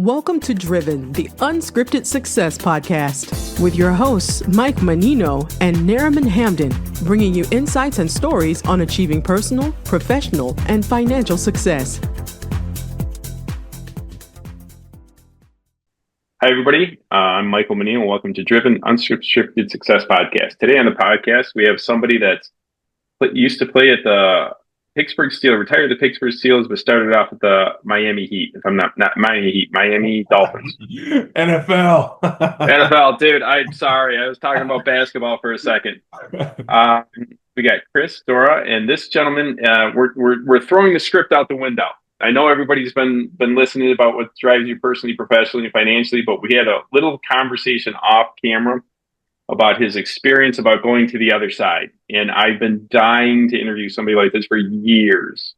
Welcome to Driven, the Unscripted Success podcast, with your hosts, Mike Menino and Nariman Hamden, bringing you insights and stories on achieving personal, professional, and financial success. Hi, everybody. I'm Michael Menino, and welcome to Driven, Unscripted Success podcast. Today on the podcast, we have somebody that used to play at the Pittsburgh Steelers, retired the Pittsburgh Steelers, but started off with the Miami Heat. If I'm not Miami Heat, Miami Dolphins. NFL. NFL, dude. I'm sorry. I was talking about basketball for a second. We got Kristoffer Doura, and this gentleman. We're throwing the script out the window. I know everybody's been listening about what drives you personally, professionally, and financially, but we had a little conversation off camera about his experience about going to the other side. And I've been dying to interview somebody like this for years.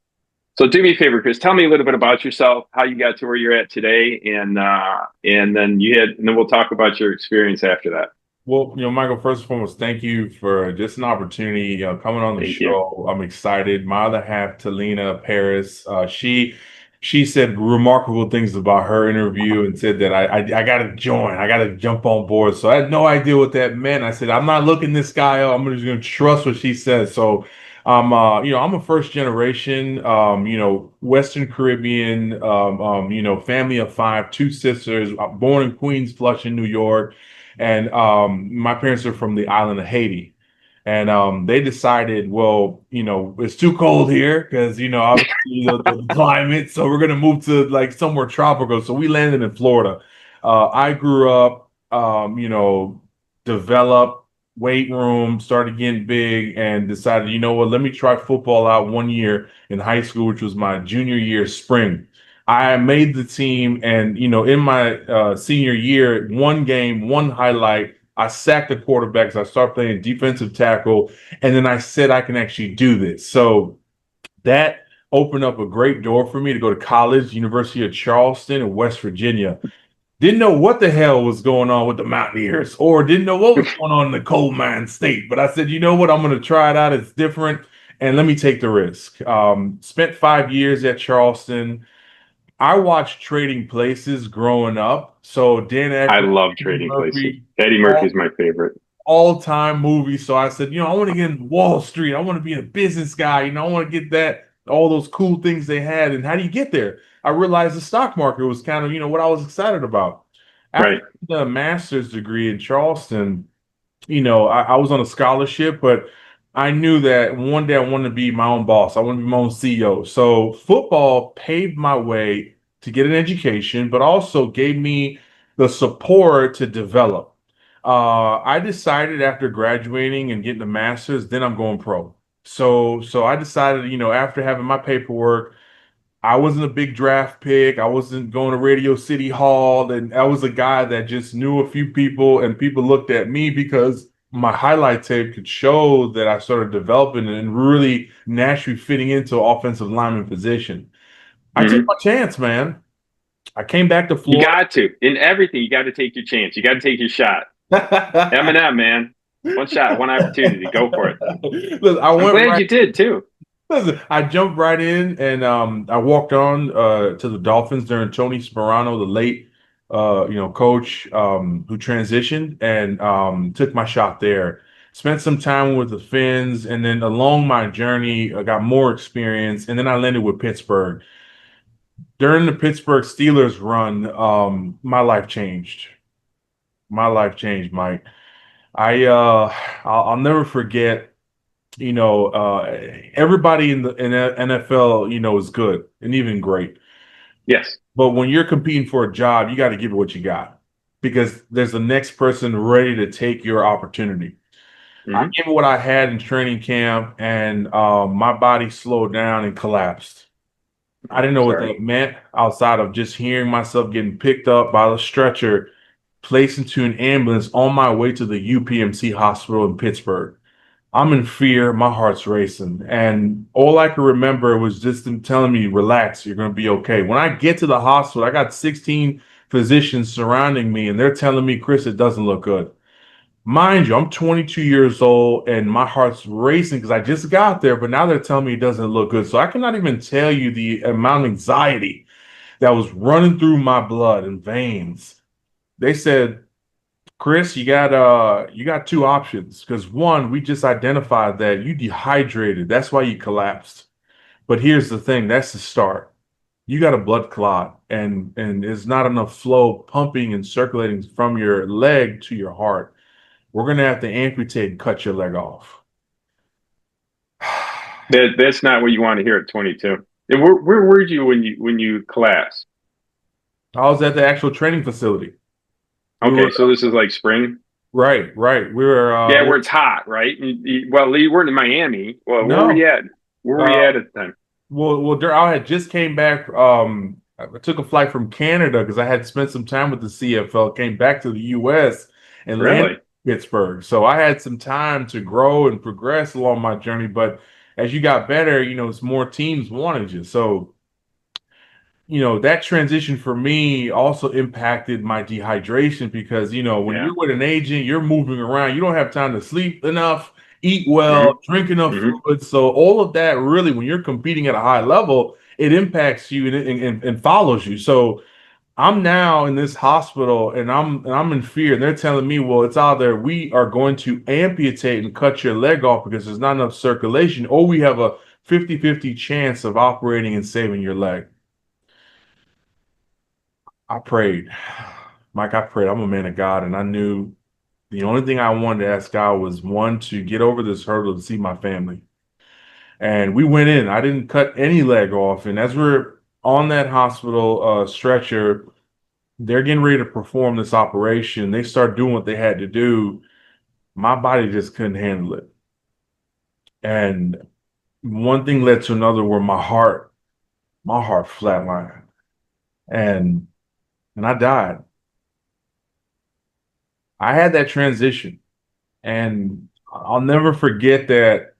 So do me a favor, Chris, tell me a little bit about yourself, how you got to where you're at today. And then we'll talk about your experience after that. Well, Michael, first and foremost, thank you for just an opportunity, coming on the show. I'm excited. My other half, Talina Paris, she said remarkable things about her interview and said that I got to join. I got to jump on board. So I had no idea what that meant. I said, I'm not looking this guy up. I'm just going to trust what she says. So I'm a first generation, Western Caribbean, family of 5, 2 sisters, born in Queens, Flushing, New York. And my parents are from the island of Haiti. And they decided, well, it's too cold here because, obviously the climate. So we're going to move to like somewhere tropical. So we landed in Florida. I grew up, developed weight room, started getting big and decided, let me try football out 1 year in high school, which was my junior year spring. I made the team and, in my senior year, one game, one highlight, I sacked the quarterback because I started playing defensive tackle, and then I said I can actually do this. So that opened up a great door for me to go to college, University of Charleston in West Virginia. Didn't know what the hell was going on with the Mountaineers or didn't know what was going on in the coal mine state. But I said, you know what, I'm going to try it out. It's different, and let me take the risk. Spent 5 years at Charleston. I watched Trading Places growing up. So Dan Aykroyd, I love Trading Places. Eddie Murphy's my favorite. All-time movie. So I said, I want to get in Wall Street. I want to be a business guy. I want to get all those cool things they had. And how do you get there? I realized the stock market was kind of, what I was excited about. After the master's degree in Charleston, I was on a scholarship, but I knew that one day I wanted to be my own boss. I wanted to be my own CEO. So football paved my way to get an education, but also gave me the support to develop. I decided after graduating and getting a master's, then I'm going pro. So I decided, after having my paperwork, I wasn't a big draft pick. I wasn't going to Radio City Hall. And I was a guy that just knew a few people, and people looked at me because my highlight tape could show that I started developing and really naturally fitting into an offensive lineman position. I took my chance, man. I came back to Florida. You got to. In everything, you got to take your chance. You got to take your shot. Eminem, man. One shot, one opportunity. Go for it. Listen, I'm glad you did, too. Listen, I jumped right in, and I walked on to the Dolphins during Tony Sperano, the late coach who transitioned, and took my shot there. Spent some time with the Finns, and then along my journey, I got more experience, and then I landed with Pittsburgh. During the Pittsburgh Steelers run, my life changed. My life changed, Mike. I'll never forget. Everybody in the NFL, is good and even great. Yes. But when you're competing for a job, you got to give it what you got because there's the next person ready to take your opportunity. Mm-hmm. I gave it what I had in training camp, and my body slowed down and collapsed. I didn't know what that meant outside of just hearing myself getting picked up by the stretcher, placed into an ambulance on my way to the UPMC hospital in Pittsburgh. I'm in fear. My heart's racing. And all I could remember was just them telling me, relax, you're going to be okay. When I get to the hospital, I got 16 physicians surrounding me, and they're telling me, Chris, it doesn't look good. Mind you, I'm 22 years old, and my heart's racing because I just got there, but now they're telling me it doesn't look good. So I cannot even tell you the amount of anxiety that was running through my blood and veins. They said, Chris, you got two options, because one, we just identified that you dehydrated. That's why you collapsed. But here's the thing, that's the start. You got a blood clot, and there's not enough flow pumping and circulating from your leg to your heart. We're gonna have to amputate and cut your leg off. That's not what you want to hear at 22. And where were you when you collapsed? I was at the actual training facility. Okay, so this is like spring. Right. We were Yeah, where it's hot, right? Well, you weren't in Miami. Well, where were you at? Where were you at the time? Well, I had just came back. I took a flight from Canada because I had spent some time with the CFL. Came back to the U.S. and landed in Pittsburgh, so I had some time to grow and progress along my journey. But as you got better, it's more teams wanted you. So, that transition for me also impacted my dehydration because, when you're with an agent, you're moving around. You don't have time to sleep enough, eat well, drink enough fluid. So all of that really, when you're competing at a high level, it impacts you and follows you. So I'm now in this hospital and I'm in fear. And they're telling me, well, it's either we are going to amputate and cut your leg off because there's not enough circulation, or we have a 50-50 chance of operating and saving your leg. I prayed. Mike, I prayed. I'm a man of God, and I knew the only thing I wanted to ask God was, one, to get over this hurdle to see my family. And we went in. I didn't cut any leg off. And as we're on that hospital stretcher, they're getting ready to perform this operation. They start doing what they had to do. My body just couldn't handle it. And one thing led to another where my heart flatlined. And I died. I had that transition, and I'll never forget that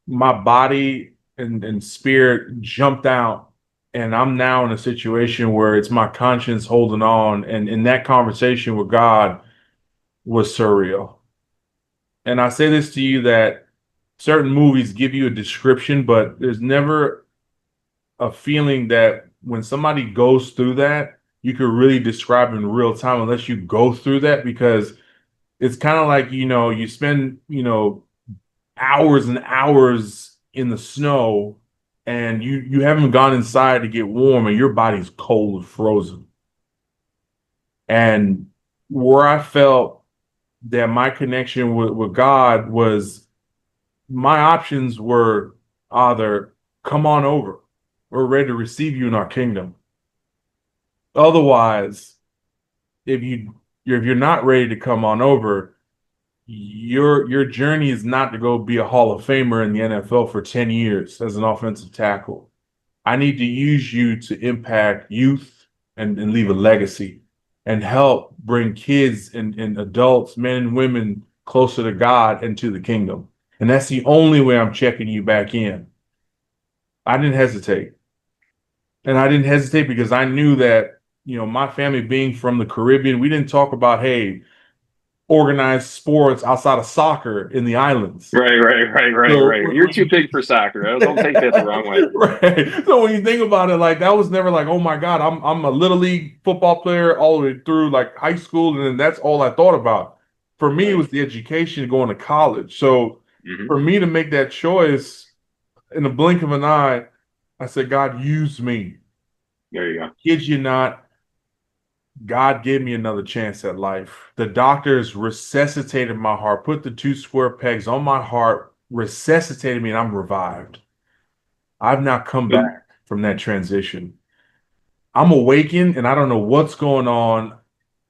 my body and spirit jumped out, and I'm now in a situation where it's my conscience holding on, and in that conversation with God was surreal. And I say this to you that certain movies give you a description, but there's never a feeling that when somebody goes through that, you could really describe in real time unless you go through that, because it's kind of like, you spend, hours and hours in the snow and you haven't gone inside to get warm and your body's cold and frozen. And where I felt that my connection with God was, my options were either come on over, we're ready to receive you in our kingdom. Otherwise, if you're not ready to come on over, your journey is not to go be a Hall of Famer in the NFL for 10 years as an offensive tackle. I need to use you to impact youth and leave a legacy and help bring kids and adults, men and women, closer to God and to the kingdom. And that's the only way I'm checking you back in. I didn't hesitate. And I didn't hesitate because I knew that, my family being from the Caribbean, we didn't talk about, hey, organized sports outside of soccer in the islands. Right. You're too big for soccer. Don't take that the wrong way. Right. So when you think about it, like, that was never like, oh my God, I'm a little league football player all the way through like high school, and then that's all I thought about. For me, it was the education going to college. So for me to make that choice in the blink of an eye, I said, God, use me. There you go. Kid you not, God gave me another chance at life. The doctors resuscitated my heart, put the 2 square pegs on my heart, resuscitated me, and I'm revived. I've now come back from that transition. I'm awakened, and I don't know what's going on.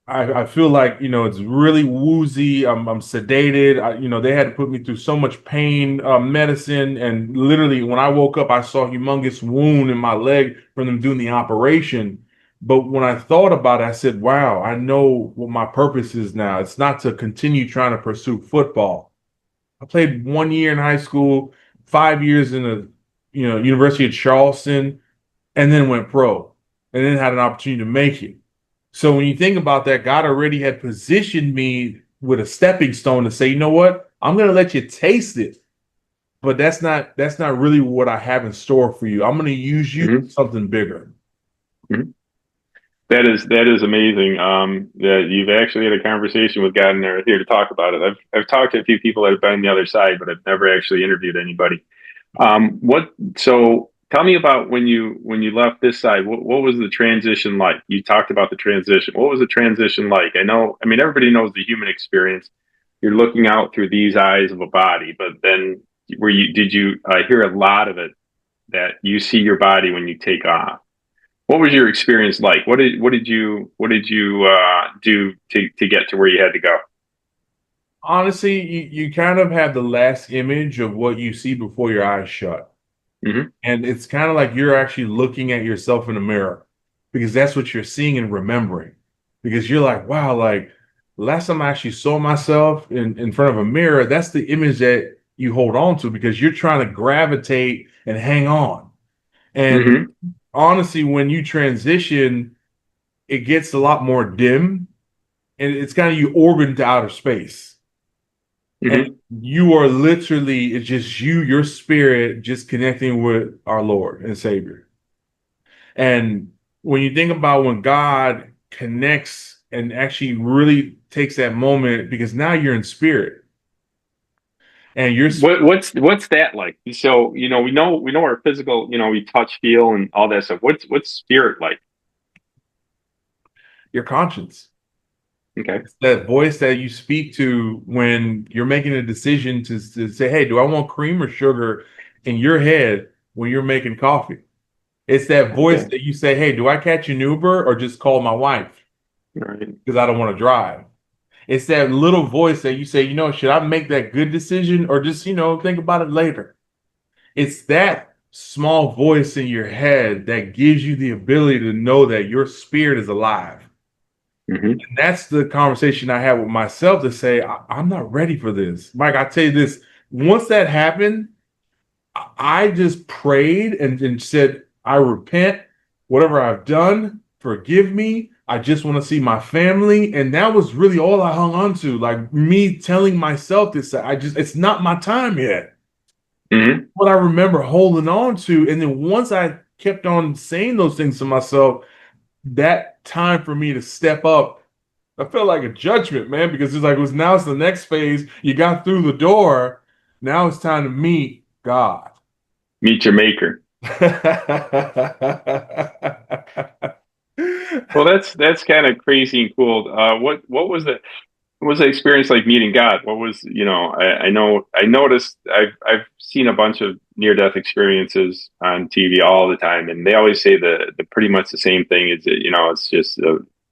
I feel like, it's really woozy. I'm sedated. They had to put me through so much pain medicine. And literally, when I woke up, I saw a humongous wound in my leg from them doing the operation. But when I thought about it, I said, wow, I know what my purpose is now. It's not to continue trying to pursue football. I played 1 year in high school, 5 years in the University of Charleston, and then went pro, and then had an opportunity to make it. So when you think about that, God already had positioned me with a stepping stone to say, you know what, I'm going to let you taste it, but that's not really what I have in store for you. I'm going to use you for something bigger. Mhm. That is amazing. That you've actually had a conversation with God and are here to talk about it. I've talked to a few people that have been on the other side, but I've never actually interviewed anybody. What? So tell me about when you left this side. What was the transition like? You talked about the transition. What was the transition like? I know. I mean, everybody knows the human experience. You're looking out through these eyes of a body, but then did you hear a lot of it that you see your body when you take off? What was your experience like? What did you do to get to where you had to go? Honestly, you kind of have the last image of what you see before your eyes shut. Hmm. And it's kind of like you're actually looking at yourself in the mirror because that's what you're seeing and remembering. Because you're like, wow, like last time I actually saw myself in front of a mirror, that's the image that you hold on to because you're trying to gravitate and hang on. And Hmm. honestly, when you transition, it gets a lot more dim and it's kind of you orbit into outer space. And Hmm. you are literally, it's just you, your spirit, just connecting with our Lord and Savior. And when you think about when God connects and actually really takes that moment, because now you're in spirit and you're What's that like? So we know our physical, we touch, feel, and all that stuff. What's spirit like? your conscience. Okay. It's that voice that you speak to when you're making a decision to say, hey, do I want cream or sugar in your head when you're making coffee? It's that voice Okay. that you say, hey, do I catch an Uber or just call my wife All right. because I don't want to drive? It's that little voice that you say, should I make that good decision or just, think about it later? It's that small voice in your head that gives you the ability to know that your spirit is alive. Hmm. And that's the conversation I had with myself to say, I'm not ready for this. Mike, I tell you this, once that happened, I just prayed and said, I repent, whatever I've done, forgive me. I just want to see my family. And that was really all I hung on to. Like me telling myself this, it's not my time yet. Hmm. What I remember holding on to. And then once I kept on saying those things to myself, that time for me to step up, I felt like a judgment, man, because it's like now it's the next phase. You got through the door. Now it's time to meet God. Meet your maker. Well, that's kind of crazy and cool. What was the what was the experience like meeting God? What was, I know I noticed I've seen a bunch of near death experiences on TV all the time, and they always say the pretty much the same thing. Is that it's just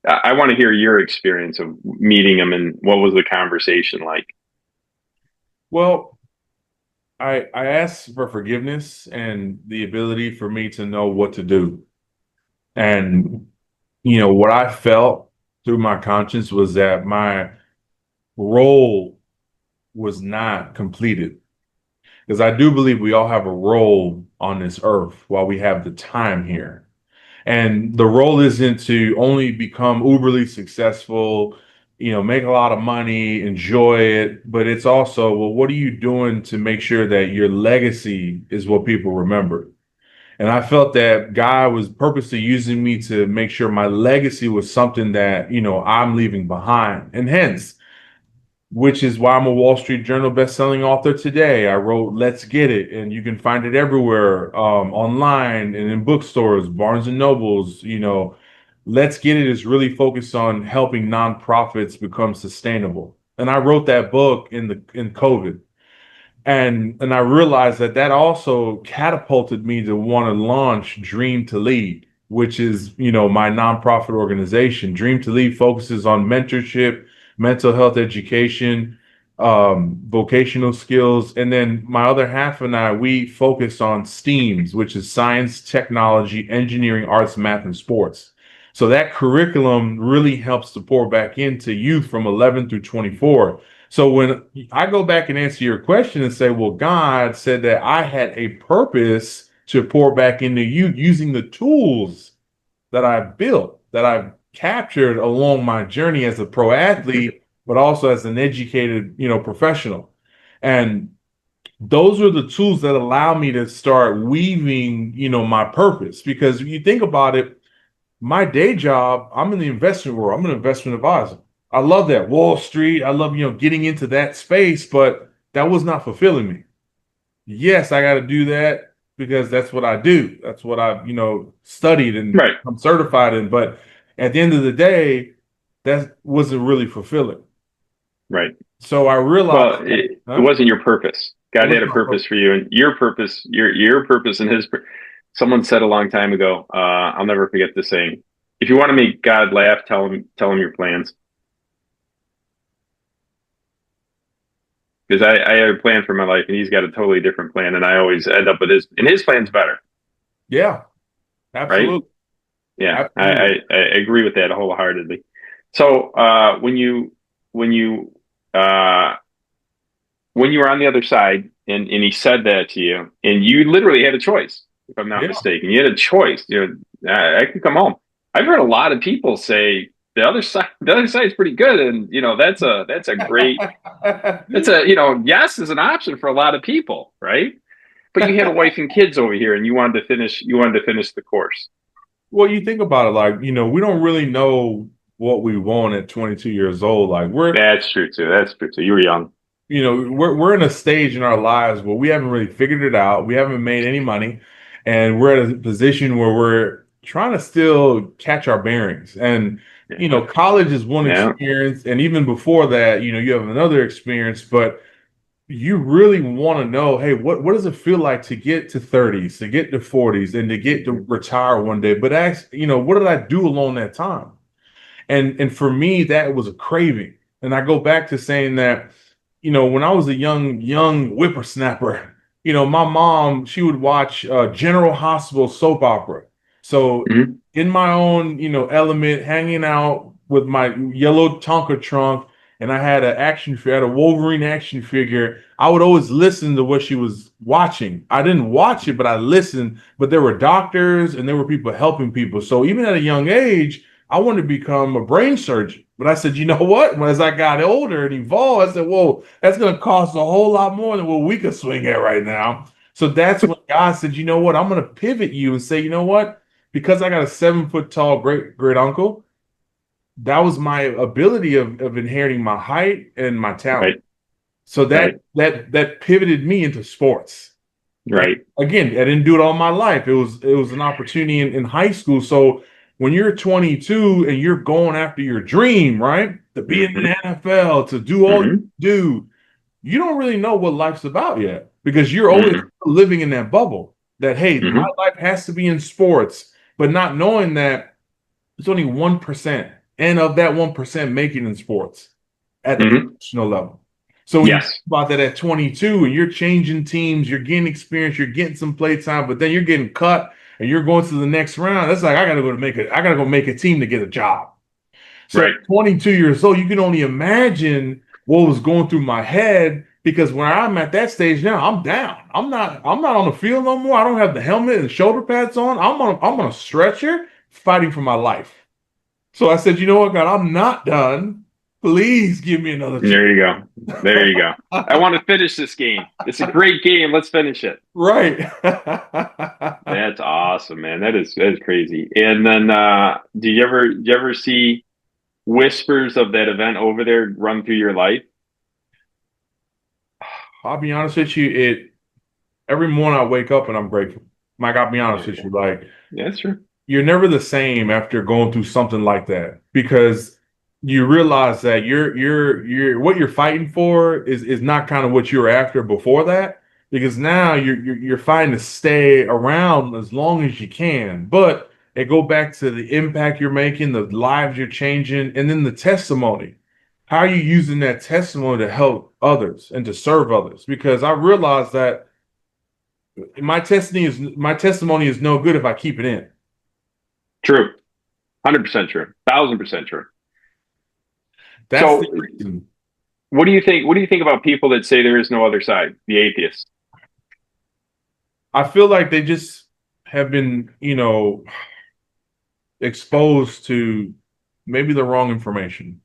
I want to hear your experience of meeting him and what was the conversation like. Well, I asked for forgiveness and the ability for me to know what to do. And, what I felt through my conscience was that my role was not completed. Because I do believe we all have a role on this earth while we have the time here. And the role isn't to only become uberly successful, make a lot of money, enjoy it, but it's also, well, what are you doing to make sure that your legacy is what people remember? And I felt that God was purposely using me to make sure my legacy was something that, I'm leaving behind. And hence, which is why I'm a Wall Street Journal bestselling author today. I wrote Let's Get It, and you can find it everywhere, online and in bookstores, Barnes and Nobles. Let's Get It is really focused on helping nonprofits become sustainable. And I wrote that book in COVID. And I realized that also catapulted me to want to launch Dream to Lead, which is, my nonprofit organization. Dream to Lead focuses on mentorship, mental health education, vocational skills. And then my other half and I, we focus on STEAMs, which is science, technology, engineering, arts, math, and sports. So that curriculum really helps to pour back into youth from 11 through 24. So when I go back and answer your question and say, well, God said that I had a purpose to pour back into you using the tools that I've built, that I've captured along my journey as a pro athlete, but also as an educated, professional. And those are the tools that allow me to start weaving, my purpose. Because if you think about it, my day job, I'm in the investment world. I'm an investment advisor. I love that. Wall Street. I love, getting into that space, but that was not fulfilling me. Yes, I got to do that because that's what I do. That's what I, studied and Right. I'm certified in. But at the end of the day, that wasn't really fulfilling. Right. So I realized, Well, it wasn't your purpose. God had a my purpose for you, and your purpose, your purpose, and His. Someone said a long time ago. I'll never forget the saying: "If you want to make God laugh, tell him your plans." Because I have a plan for my life, and He's got a totally different plan, and I always end up with His, and His plan's better. Yeah, Right? absolutely. Yeah, Absolutely. I agree with that wholeheartedly. So when you uh, when you were on the other side and he said that to you and you literally had a choice, if I'm not Yeah. mistaken, you had a choice, I can come home. I've heard a lot of people say the other side is pretty good. And that's a great, yes is an option for a lot of people. Right. But you had a wife and kids over here and you wanted to finish the course. Well, you think about it, like, we don't really know what we want at 22 years old. Like That's true too. That's true too. You were young. we're in a stage in our lives where we haven't really figured it out. We haven't made any money, and we're at a position where we're trying to still catch our bearings. And college is one Yeah. experience, and even before that, you have another experience, but you really want to know, hey, what does it feel like to get to 30s, to get to 40s, and to get to retire one day? But what did I do along that time? And for me, that was a craving. And I go back to saying that, when I was a young whippersnapper, my mom, she would watch General Hospital soap opera. So Mhm. in my own, element, hanging out with my yellow Tonka trunk, and I had a Wolverine action figure. I would always listen to what she was watching. I didn't watch it, but I listened. But there were doctors and there were people helping people. So even at a young age, I wanted to become a brain surgeon. But I said, you know what? As I got older and evolved, I said, whoa, that's going to cost a whole lot more than what we could swing at right now. So that's when God said, you know what? I'm going to pivot you and say, you know what? Because I got a 7 foot tall great uncle, that was my ability of inheriting my height and my talent. Right. So that Right. that pivoted me into sports. And Right. again, I didn't do it all my life. It was an opportunity in high school. So when you're 22 and you're going after your dream, right, to be in Mhm. the NFL, to do all you Mhm. do, you don't really know what life's about yet because you're always Mhm. living in that bubble that, hey, my Mhm. life has to be in sports, but not knowing that it's only 1%. And of that 1% making in sports at the Mhm. professional level. So when you think Yes. about that at 22 and you're changing teams, you're getting experience, you're getting some play time, but then you're getting cut and you're going to the next round. That's like I gotta go make a team to get a job. So at Right. 22 years old, you can only imagine what was going through my head because when I'm at that stage now, I'm down. I'm not on the field no more. I don't have the helmet and shoulder pads on. I'm on a stretcher fighting for my life. So I said, you know what, God, I'm not done. Please give me another chance. There you go. There you go. I want to finish this game. It's a great game. Let's finish it. Right. That's awesome, man. That is crazy. And then do you ever see whispers of that event over there run through your life? I'll be honest with you, every morning I wake up and I'm grateful. Mike, I'll be honest with you. Like, Yeah, that's true. you're never the same after going through something like that because you realize that you're what you're fighting for is not kind of what you were after before that because now you're fighting to stay around as long as you can. But it go back to the impact you're making, the lives you're changing, and then the testimony. How are you using that testimony to help others and to serve others? Because I realized that my testimony is no good if I keep it in. True. 100% true. 1,000% true. That's the So reason. what do you think? What do you think about people that say there is no other side, the atheists? I feel like they just have been, exposed to maybe the wrong information.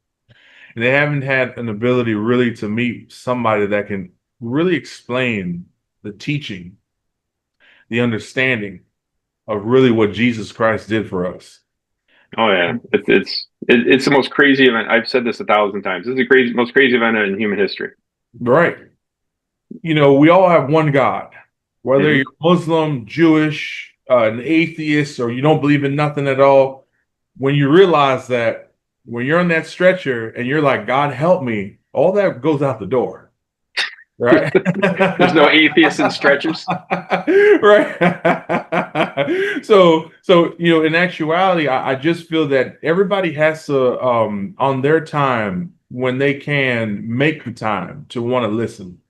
And they haven't had an ability really to meet somebody that can really explain the teaching, the understanding of really what Jesus Christ did for us. Oh yeah, it's the most crazy event. I've said this 1,000 times. This is the most crazy event in human history. Right. We all have one God, whether Hmm. you're Muslim, Jewish, an atheist, or you don't believe in nothing at all. When you realize that when you're on that stretcher and you're like, God help me, all that goes out the door. Right. There's no atheists and stretchers. Right. So in actuality, I just feel that everybody has to on their time when they can make the time to want to listen.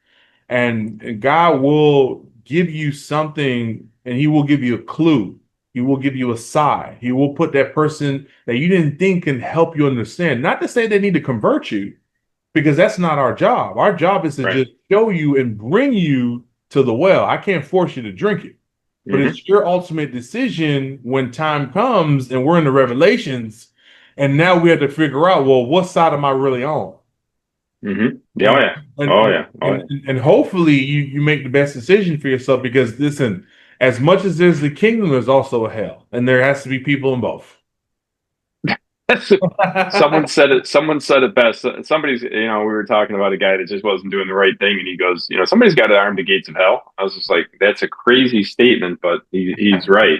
And God will give you something, and he will give you a clue. He will give you a sigh. He will put that person that you didn't think can help you understand. Not to say they need to convert you, because that's not our job. Our job is to Right. just show you and bring you to the well. I can't force you to drink it, but Hmm. it's your ultimate decision when time comes and we're in the revelations. And now we have to figure out, well, what side am I really on? Hmm. Yeah, oh And yeah. and Oh and, yeah. Oh and, and hopefully you make the best decision for yourself, because listen, as much as there's the kingdom, there's also a hell, and there has to be people in both. yeah. Someone said it best. Somebody's, we were talking about a guy that just wasn't doing the right thing, and he goes, somebody's got to arm the gates of hell. I was just like, that's a crazy statement, but he's right.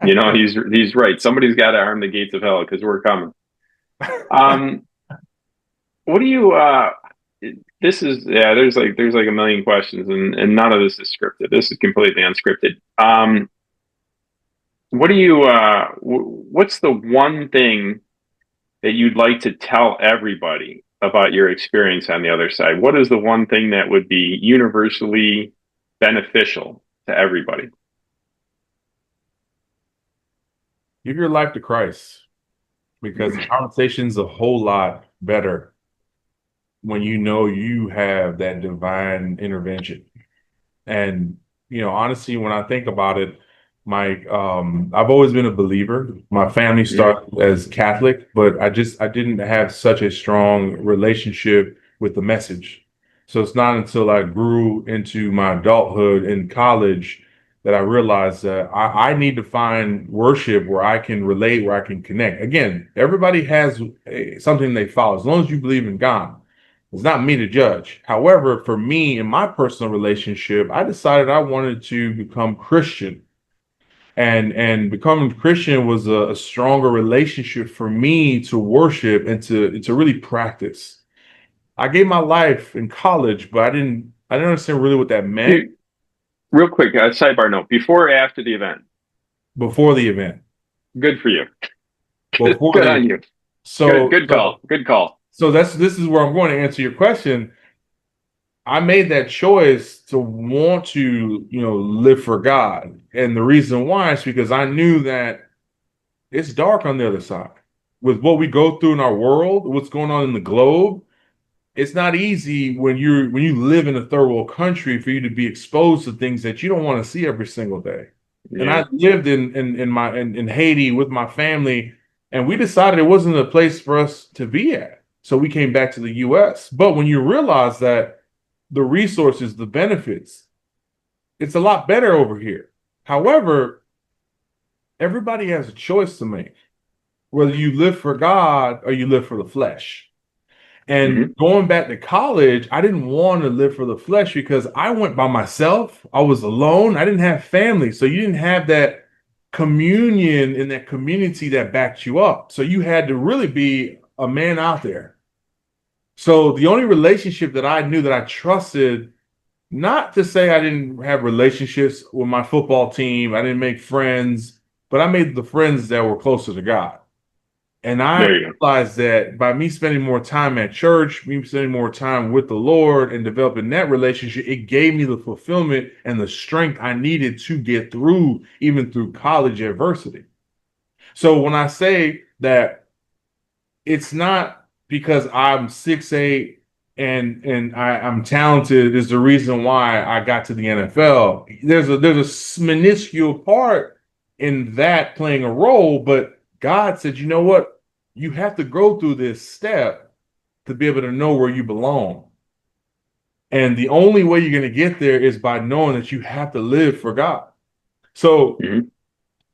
He's right. Somebody's got to arm the gates of hell because we're coming. Um, what do you? This is yeah. There's like a million questions, and none of this is scripted. This is completely unscripted. What do you? What's the one thing that you'd like to tell everybody about your experience on the other side? What is the one thing that would be universally beneficial to everybody? Give your life to Christ, because the conversation's a whole lot better when you know you have that divine intervention. And honestly, when I think about it, Mike, I've always been a believer. My family Mhm. started as Catholic, but I didn't have such a strong relationship with the message. So it's not until I grew into my adulthood in college that I realized that I need to find worship where I can relate, where I can connect. Again, everybody has something they follow, as long as you believe in God. It's not me to judge. However, for me, in my personal relationship, I decided I wanted to become Christian. And becoming Christian was a stronger relationship for me to worship and to really practice. I gave my life in college, but I didn't understand really what that meant Dude, real quick, sidebar note: before or after the event? before the event. Good for you. Before Good the on you. Good, so good so call. Good call. so this is where I'm going to answer your question. I made that choice to want to, live for God. And the reason why is because I knew that it's dark on the other side. With what we go through in our world, what's going on in the globe, it's not easy when you live in a third world country for you to be exposed to things that you don't want to see every single day. And Yeah. I lived in Haiti with my family, and we decided it wasn't a place for us to be at. So we came back to the US. But when you realize that the resources, the benefits, it's a lot better over here. However, everybody has a choice to make, whether you live for God or you live for the flesh. And Hmm. going back to college, I didn't want to live for the flesh because I went by myself. I was alone. I didn't have family. So you didn't have that communion in that community that backed you up. So you had to really be a man out there. So the only relationship that I knew that I trusted, not to say I didn't have relationships with my football team, I didn't make friends, but I made the friends that were closer to God. And I There you go. realized that by me spending more time at church, me spending more time with the Lord and developing that relationship, it gave me the fulfillment and the strength I needed to get through, even through college adversity. So when I say that, it's not because I'm 6'8" and I'm talented is the reason why I got to the NFL. There's a minuscule part in that playing a role, but God said, you know what? You have to go through this step to be able to know where you belong. And the only way you're going to get there is by knowing that you have to live for God. So Hmm.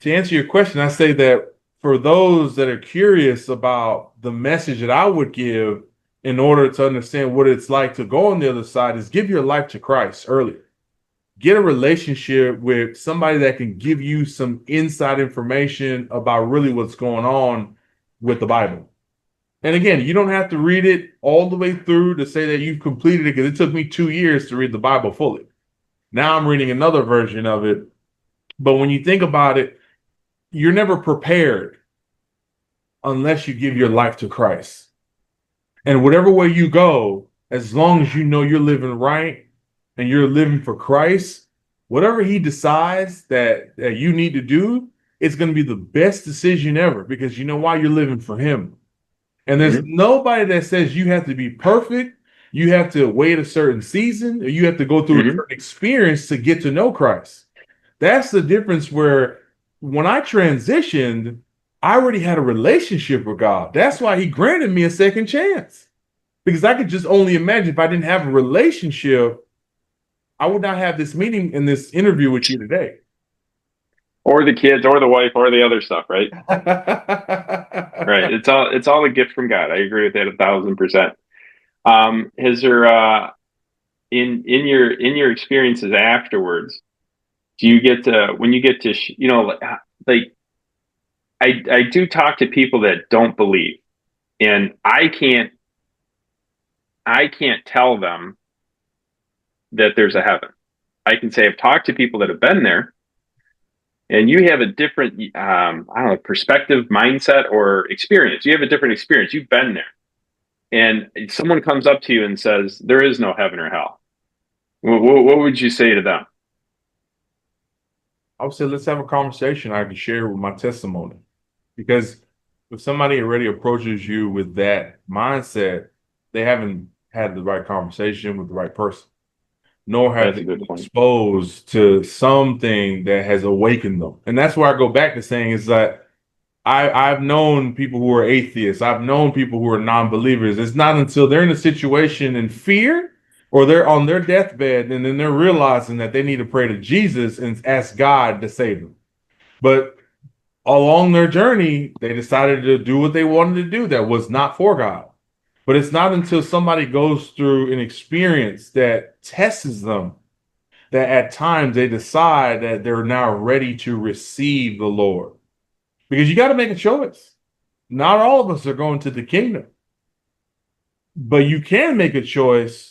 to answer your question, I say that for those that are curious about the message that I would give in order to understand what it's like to go on the other side is give your life to Christ earlier. Get a relationship with somebody that can give you some inside information about really what's going on with the Bible. And again, you don't have to read it all the way through to say that you've completed it, because it took me 2 years to read the Bible fully. Now I'm reading another version of it. But when you think about it, you're never prepared unless you give your life to Christ. And whatever way you go, as long as you know you're living right and you're living for Christ, whatever he decides that you need to do, it's going to be the best decision ever, because you know why? You're living for him. And there's nobody that says you have to be perfect, you have to wait a certain season, or you have to go through a certain experience to get to know Christ. That's the difference. Where when I transitioned, I already had a relationship with God. That's why he granted me a second chance. Because I could just only imagine, if I didn't have a relationship, I would not have this meeting and this interview with you today. Or the kids, or the wife, or the other stuff, right? Right. It's all a gift from God. I agree with that 1,000%. Is there in your experiences afterwards, do you get to, when you get to like I do talk to people that don't believe, and I can't tell them that there's a heaven. I can say I've talked to people that have been there, and you have a different I don't know, perspective, mindset, or experience. You have a different experience. You've been there, and someone comes up to you and says there is no heaven or hell. What would you say to them? I would say, let's have a conversation I can share with my testimony. Because if somebody already approaches you with that mindset, they haven't had the right conversation with the right person, nor have they been exposed to something that has awakened them. And that's where I go back to saying is that I've known people who are atheists. I've known people who are non-believers. It's not until they're in a situation in fear, or they're on their deathbed, and then they're realizing that they need to pray to Jesus and ask God to save them. But along their journey, they decided to do what they wanted to do that was not for God. But it's not until somebody goes through an experience that tests them that at times they decide that they're now ready to receive the Lord. Because you got to make a choice. Not all of us are going to the kingdom. But you can make a choice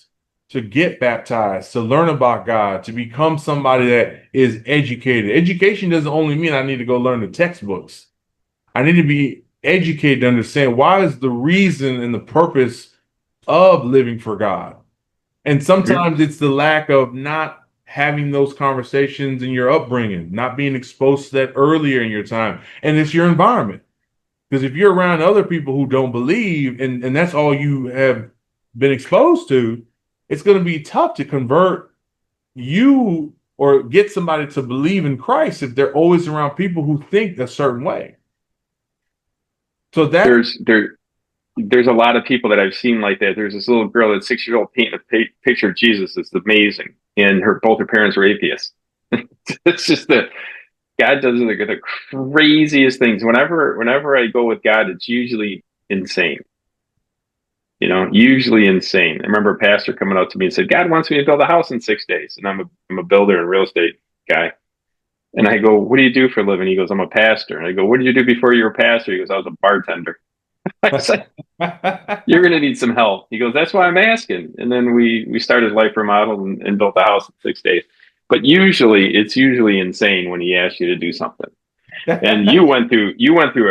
to get baptized, to learn about God, to become somebody that is educated. Education doesn't only mean I need to go learn the textbooks. I need to be educated to understand what is the reason and the purpose of living for God. And sometimes it's the lack of not having those conversations in your upbringing, not being exposed to that earlier in your time. And it's your environment. Because if you're around other people who don't believe, and that's all you have been exposed to, it's going to be tough to convert you or get somebody to believe in Christ if they're always around people who think a certain way. So there's a lot of people that I've seen like that. There's this little girl that's 6 years old painting a picture of Jesus. It's amazing, and both her parents were atheists. It's just that God does the craziest things. Whenever I go with God, it's usually insane. Usually insane. I remember a pastor coming up to me and said, God wants me to build a house in 6 days. And I'm a builder and real estate guy. And I go, what do you do for a living? He goes, I'm a pastor. And I go, what did you do before you were a pastor? He goes, I was a bartender. I said, you're going to need some help. He goes, that's why I'm asking. And then we started Life Remodel and built a house in 6 days. But it's usually insane when he asks you to do something. And you went through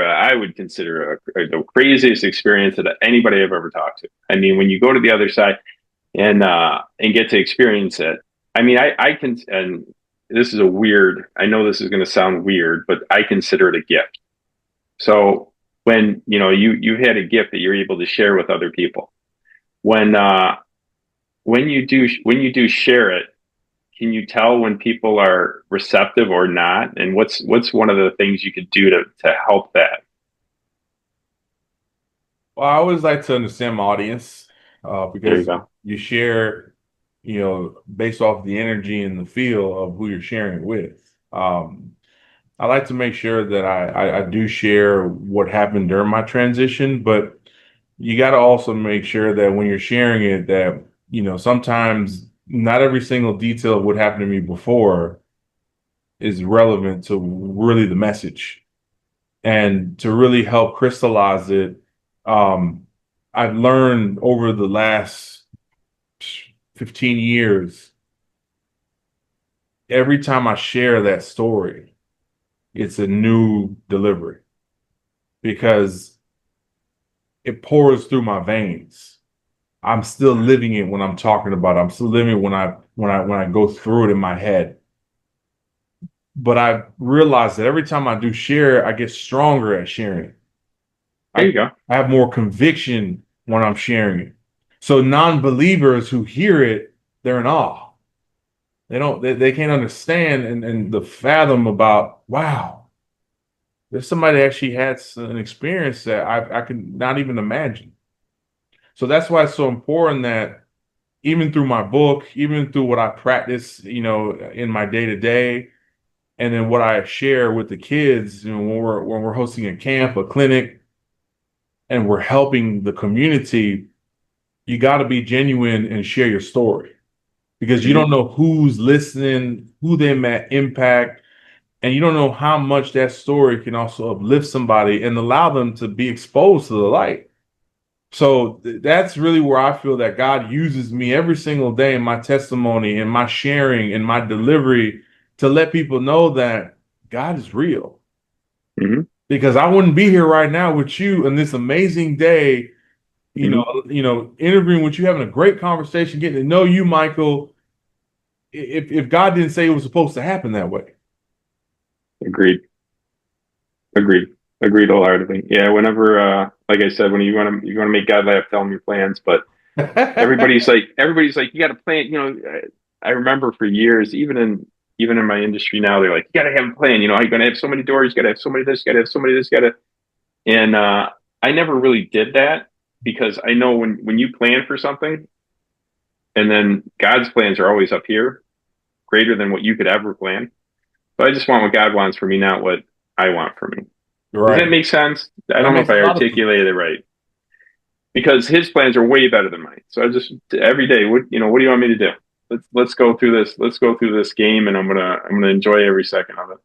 I would consider the craziest experience that anybody I've ever talked to. I mean, when you go to the other side and get to experience it, I mean, I can, and this is I know this is going to sound weird, but I consider it a gift. So when, you've had a gift that you're able to share with other people, when you do share it, can you tell when people are receptive or not? And what's one of the things you could do to help that? Well, I always like to understand my audience, because you share, based off the energy and the feel of who you're sharing it with. I like to make sure that I do share what happened during my transition, but you got to also make sure that when you're sharing it, that, sometimes not every single detail of what happened to me before is relevant to really the message. And to really help crystallize it, I've learned over the last 15 years, every time I share that story, it's a new delivery because it pours through my veins. I'm still living it when I'm talking about it. I'm still living it when I go through it in my head. But I realized that every time I do share, I get stronger at sharing. There you go. I have more conviction when I'm sharing it. So non-believers who hear it, they're in awe. They can't understand and the fathom about, wow, there's somebody that actually had an experience that I could not even imagine. So that's why it's so important that even through my book, even through what I practice, in my day to day, and then what I share with the kids, when we're hosting a camp, a clinic, and we're helping the community, you got to be genuine and share your story because you don't know who's listening, who they might impact, and you don't know how much that story can also uplift somebody and allow them to be exposed to the light. So that's really where I feel that God uses me every single day in my testimony, in my sharing, in my delivery to let people know that God is real. Mm-hmm. Because I wouldn't be here right now with you in this amazing day, interviewing with you, having a great conversation, getting to know you, Michael, if God didn't say it was supposed to happen that way. Agreed wholeheartedly. Yeah, whenever like I said, when you want to make God laugh, tell him your plans. But everybody's like you got to plan. I remember for years, even in my industry now, they're like, you got to have a plan. You're going to have so many doors, you got to have so many this, you got to have so many this, and I never really did that because I know when you plan for something, and then God's plans are always up here, greater than what you could ever plan. So I just want what God wants for me, not what I want for me. Right. Does that make sense? I That don't know makes if I a lot of sense. articulated it right. Because his plans are way better than mine. So I just every day, what do you want me to do? Let's go through this. Let's go through this game, and I'm gonna enjoy every second of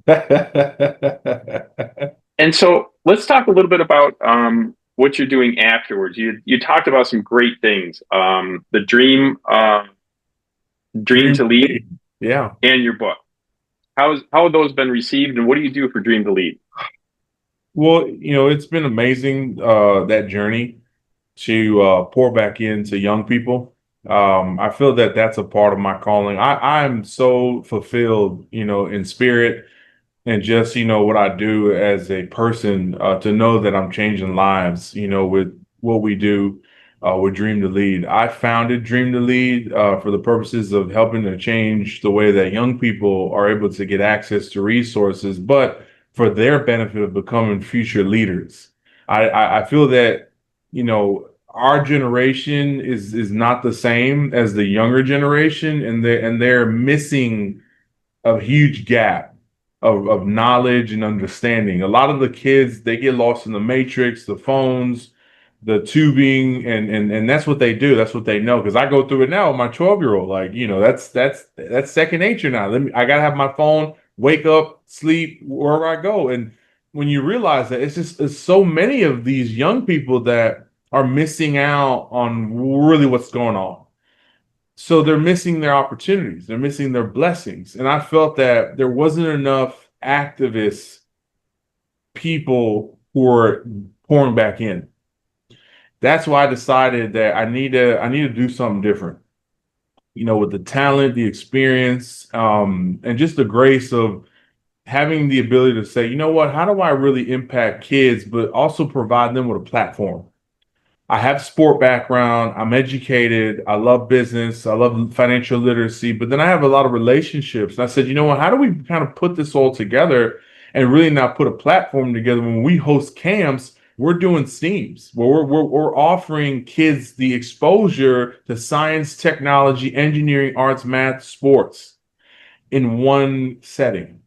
it. And so let's talk a little bit about what you're doing afterwards. You talked about some great things. The Dream to Lead, Yeah. and your book. How have those been received, and what do you do for Dream to Lead? Well, it's been amazing, that journey to pour back into young people. I feel that that's a part of my calling. I'm so fulfilled, in spirit and just, what I do as a person, to know that I'm changing lives, with what we do, with Dream to Lead. I founded Dream to Lead, for the purposes of helping to change the way that young people are able to get access to resources, but for their benefit of becoming future leaders. I feel that, our generation is not the same as the younger generation, and they're missing a huge gap of knowledge and understanding. A lot of the kids, they get lost in the matrix, the phones, the tubing, and that's what they do. That's what they know. Because I go through it now with my 12-year-old. Like, that's second nature now. I gotta have my phone, wake up, sleep, wherever I go. And when you realize that it's so many of these young people that are missing out on really what's going on. So they're missing their opportunities, they're missing their blessings. And I felt that there wasn't enough activist people who were pouring back in. That's why I decided that I need to do something different. With the talent, the experience, and just the grace of having the ability to say, you know what, how do I really impact kids, but also provide them with a platform? I have sport background. I'm educated. I love business. I love financial literacy, but then I have a lot of relationships. And I said, you know what? How do we kind of put this all together and really not put a platform together? When we host camps, we're doing STEAMs where we're offering kids the exposure to science, technology, engineering, arts, math, sports in one setting.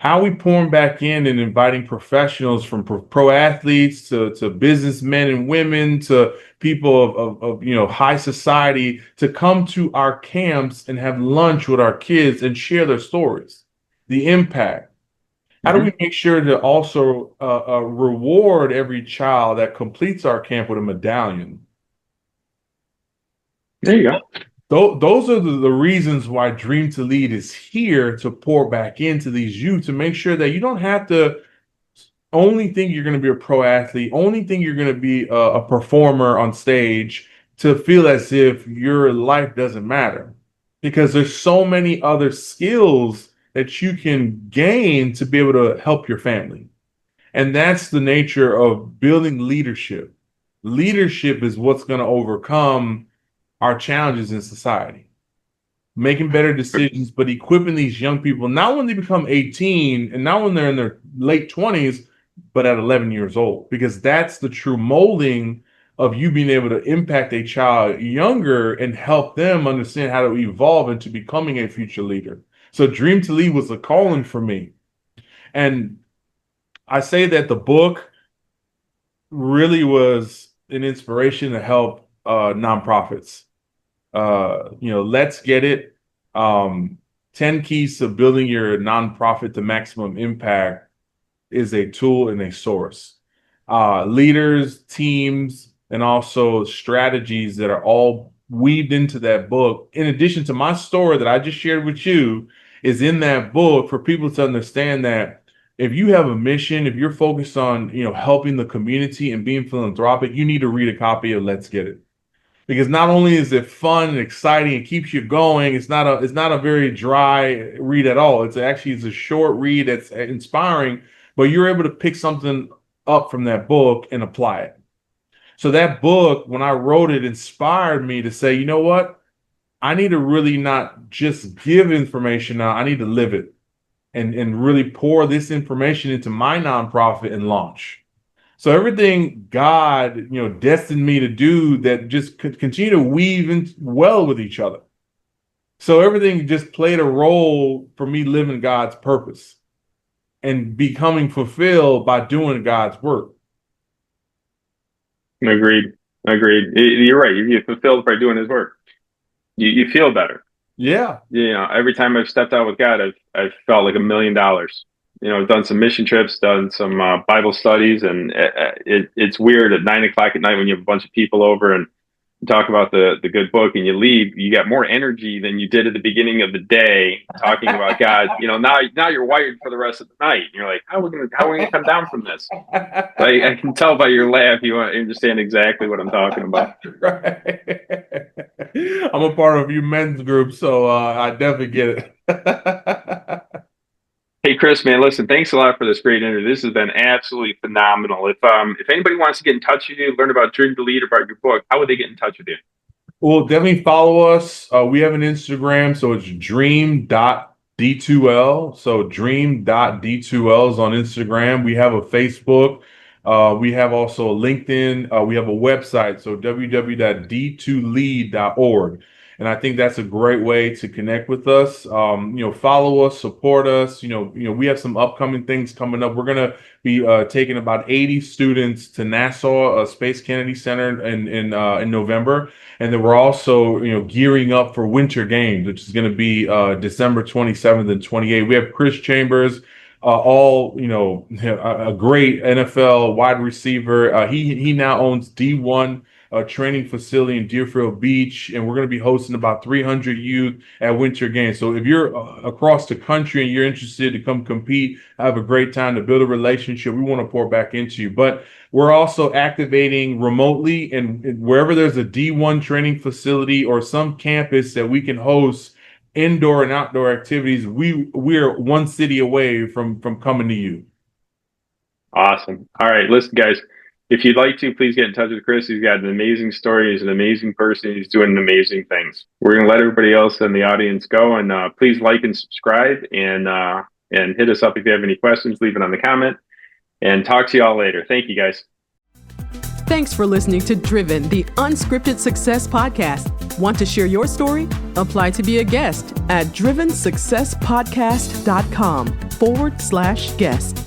how we pouring back in and inviting professionals from pro athletes to businessmen and women to people of high society to come to our camps and have lunch with our kids and share their stories, the impact. How do we make sure to also reward every child that completes our camp with a medallion? There you go. Those are the reasons why Dream to Lead is here, to pour back into these youth, to make sure that you don't have to only think you're going to be a pro athlete, only think you're going to be a performer on stage, to feel as if your life doesn't matter. Because there's so many other skills that you can gain to be able to help your family. And that's the nature of building leadership. Leadership is what's going to overcome our challenges in society, making better decisions, but equipping these young people, not when they become 18 and not when they're in their late 20s, but at 11 years old, because that's the true molding of you being able to impact a child younger and help them understand how to evolve into becoming a future leader. So Dream to Lead was a calling for me. And I say that the book really was an inspiration to help nonprofits. Let's Get It. 10 Keys to Building Your Nonprofit to Maximum Impact is a tool and a source. Leaders, teams, and also strategies that are all weaved into that book, in addition to my story that I just shared with you, is in that book for people to understand that if you have a mission, if you're focused on helping the community and being philanthropic, you need to read a copy of Let's Get It. Because not only is it fun and exciting and keeps you going, it's not a very dry read at all. It's a short read that's inspiring, but you're able to pick something up from that book and apply it. So that book, when I wrote it, inspired me to say, you know what? I need to really not just give information out. I need to live it and really pour this information into my nonprofit and launch. So everything God, destined me to do, that just could continue to weave in well with each other. So everything just played a role for me living God's purpose and becoming fulfilled by doing God's work. Agreed. You're right. You're fulfilled by doing His work. You feel better. Yeah. Every time I've stepped out with God, I've felt like $1 million. I've done some mission trips, done some Bible studies, and it's weird at 9 o'clock at night when you have a bunch of people over and talk about the good book, and you leave, you got more energy than you did at the beginning of the day talking about God. Now you're wired for the rest of the night. And you're like, how are we gonna come down from this? I can tell by your laugh you understand exactly what I'm talking about. Right. I'm a part of your men's group, so I definitely get it. Hey, Chris, man, listen, thanks a lot for this great interview. This has been absolutely phenomenal. If anybody wants to get in touch with you, learn about Dream to Lead, about your book, how would they get in touch with you? Well, definitely follow us. We have an Instagram, so it's dream.d2l. So dream.d2l is on Instagram. We have a Facebook. We have also a LinkedIn. We have a website, so www.d2lead.org. And I think that's a great way to connect with us. Follow us, support us. We have some upcoming things coming up. We're going to be taking about 80 students to Nassau Space Kennedy Center in November. And then we're also, gearing up for Winter Games, which is going to be December 27th and 28th. We have Chris Chambers, a great NFL wide receiver. He now owns D1 training facility in Deerfield Beach, and we're going to be hosting about 300 youth at Winter Games. So if you're across the country and you're interested to come compete, have a great time, to build a relationship, we want to pour back into you. But we're also activating remotely, and wherever there's a D1 training facility or some campus that we can host indoor and outdoor activities, we're one city away from coming to you. Awesome. All right, listen, guys. If you'd like to, please get in touch with Chris. He's got an amazing story. He's an amazing person. He's doing amazing things. We're going to let everybody else in the audience go. And please like and subscribe, and hit us up if you have any questions. Leave it on the comment. And talk to you all later. Thank you, guys. Thanks for listening to Driven, the Unscripted Success Podcast. Want to share your story? Apply to be a guest at drivensuccesspodcast.com/guest.